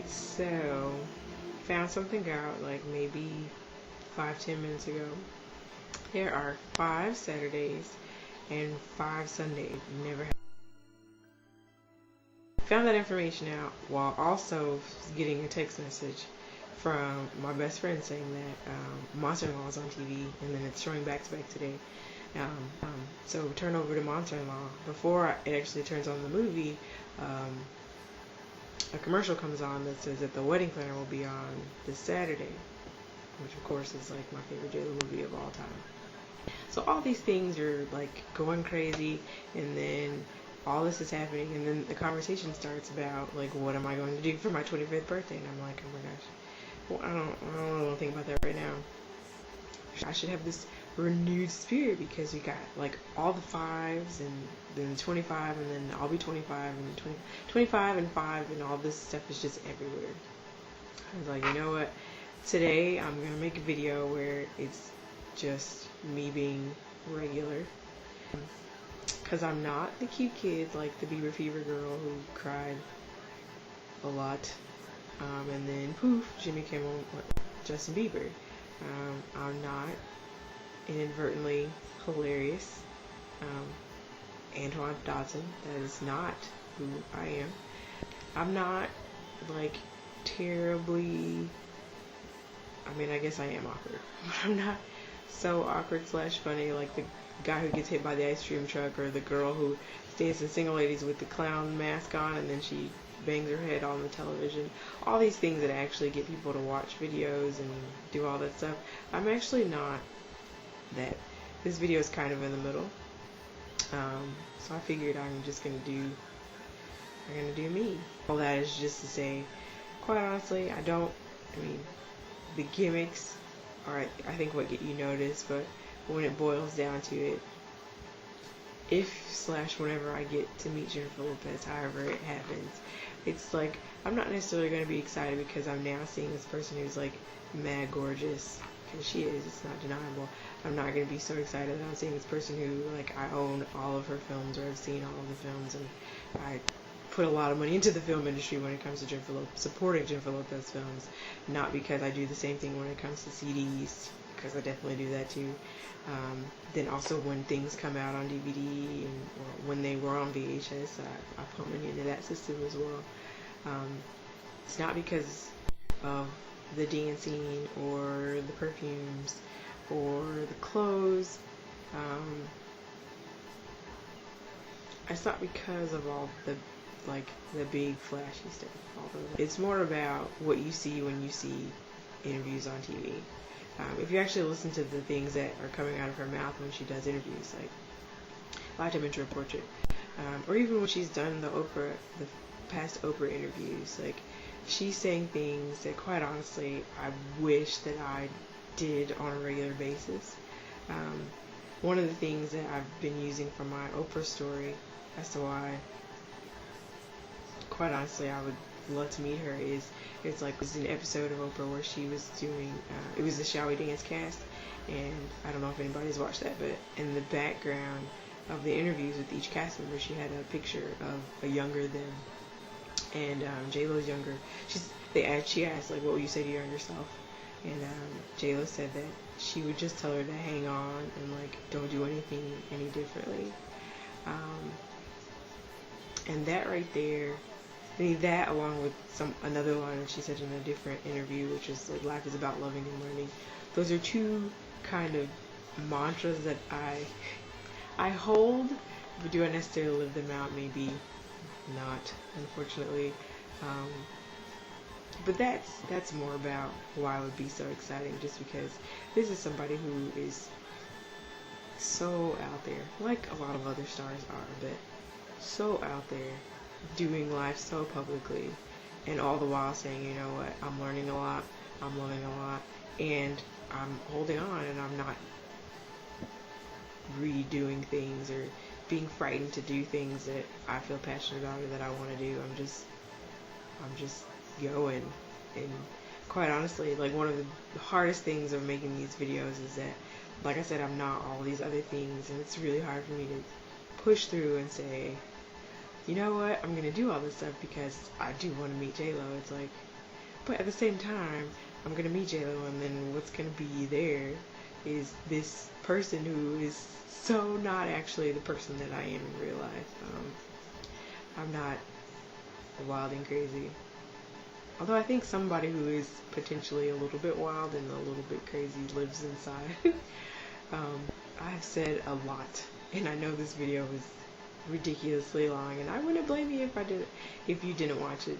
Alright, so found something out like maybe 5-10 minutes ago. There are 5 Saturdays and 5 Sundays. Never found that information out while also getting a text message from my best friend saying that Monster-in-Law is on TV, and then it's showing back to back today. So turn over to Monster-in-Law. Before it actually turns on the movie, a commercial comes on that says that The Wedding Planner will be on this Saturday, which of course is like my favorite J.Lo movie of all time. So all these things are like going crazy, and then all this is happening, and then the conversation starts about like, what am I going to do for my 25th birthday? And I'm like, oh my gosh, well, I don't really want to think about that right now. I should have this renewed spirit because we got like all the 5s, and then 25, and then I'll be 25, and 25 and 5, and all this stuff is just everywhere. I was like, you know what? Today I'm gonna make a video where it's just me being regular, because I'm not the cute kid like the Bieber Fever girl who cried a lot, and then poof, Jimmy Kimmel, Justin Bieber. I'm not inadvertently hilarious. Antoine Dodson, that is not who I am. I'm not like terribly, I mean, I guess I am awkward, but I'm not so awkward / funny like the guy who gets hit by the ice cream truck, or the girl who stays in Single Ladies with the clown mask on and then she bangs her head on the television. All these things that actually get people to watch videos and do all that stuff. I'm actually not that. This video is kind of in the middle. So I figured I'm gonna do me. All that is just to say, quite honestly, I mean, the gimmicks are, I think, what get you noticed, but when it boils down to it, whenever I get to meet Jennifer Lopez, however it happens, it's like, I'm not necessarily going to be excited because I'm now seeing this person who's like mad gorgeous, because she is, it's not deniable. I'm not going to be so excited that I'm seeing this person who, like, I own all of her films, or I've seen all of the films, and I put a lot of money into the film industry when it comes to supporting Jennifer Lopez films, not because I do the same thing when it comes to CDs, because I definitely do that too. Then also when things come out on DVD, or when they were on VHS, I put money into that system as well. It's not because of the dancing or the perfumes or the clothes. It's not because of all the big flashy stuff. It's more about what you see when you see interviews on TV. If you actually listen to the things that are coming out of her mouth when she does interviews, like Live Dimensional Portrait, or even when she's done the past Oprah interviews, like, she's saying things that, quite honestly, I wish that I did on a regular basis. One of the things that I've been using for my Oprah story as to why, quite honestly, I would love to meet her is, it's like, this is an episode of Oprah where she was doing, it was the Shall We Dance cast, and I don't know if anybody's watched that, but in the background of the interviews with each cast member, she had a picture of a younger them, and J.Lo's younger. She asked, like, what would you say to your younger self? And J.Lo said that she would just tell her to hang on and, like, don't do anything any differently. And that right there, I mean, that along with another line that she said in a different interview, which is like, life is about loving and learning. Those are two kind of mantras that I hold, but do I necessarily live them out? Maybe not, unfortunately. But that's more about why it would be so exciting, just because this is somebody who is so out there, like a lot of other stars are, but so out there, doing life so publicly, and all the while saying, you know what, I'm learning a lot, I'm loving a lot, and I'm holding on, and I'm not redoing things or being frightened to do things that I feel passionate about or that I want to do. I'm just going. And quite honestly, like, one of the hardest things of making these videos is that, like I said, I'm not all these other things, and it's really hard for me to push through and say, you know what, I'm gonna do all this stuff because I do want to meet J.Lo. It's like, But at the same time, I'm gonna meet J-Lo, and then what's gonna be there is this person who is so not actually the person that I am in real life. I'm not wild and crazy. Although I think somebody who is potentially a little bit wild and a little bit crazy lives inside. I've said a lot, and I know this video was ridiculously long, and I wouldn't blame you if you didn't watch it.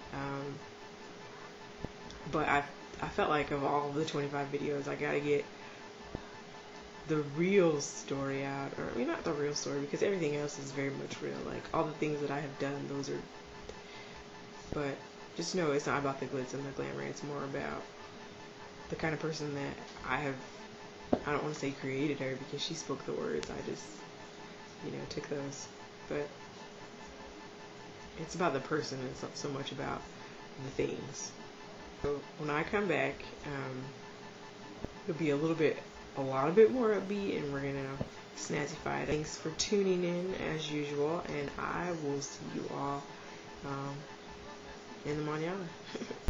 But I felt like of all the 25 videos, I gotta get the real story out, or I mean, not the real story, because everything else is very much real. Like all the things that I have done, those are. But just know it's not about the glitz and the glamour. It's more about the kind of person that I don't want to say created her, because she spoke the words. I just, took those. But it's about the person, and it's not so much about the things. So when I come back, it'll be a lot bit more upbeat, and we're gonna snazify it. Thanks for tuning in as usual, and I will see you all in the mañana.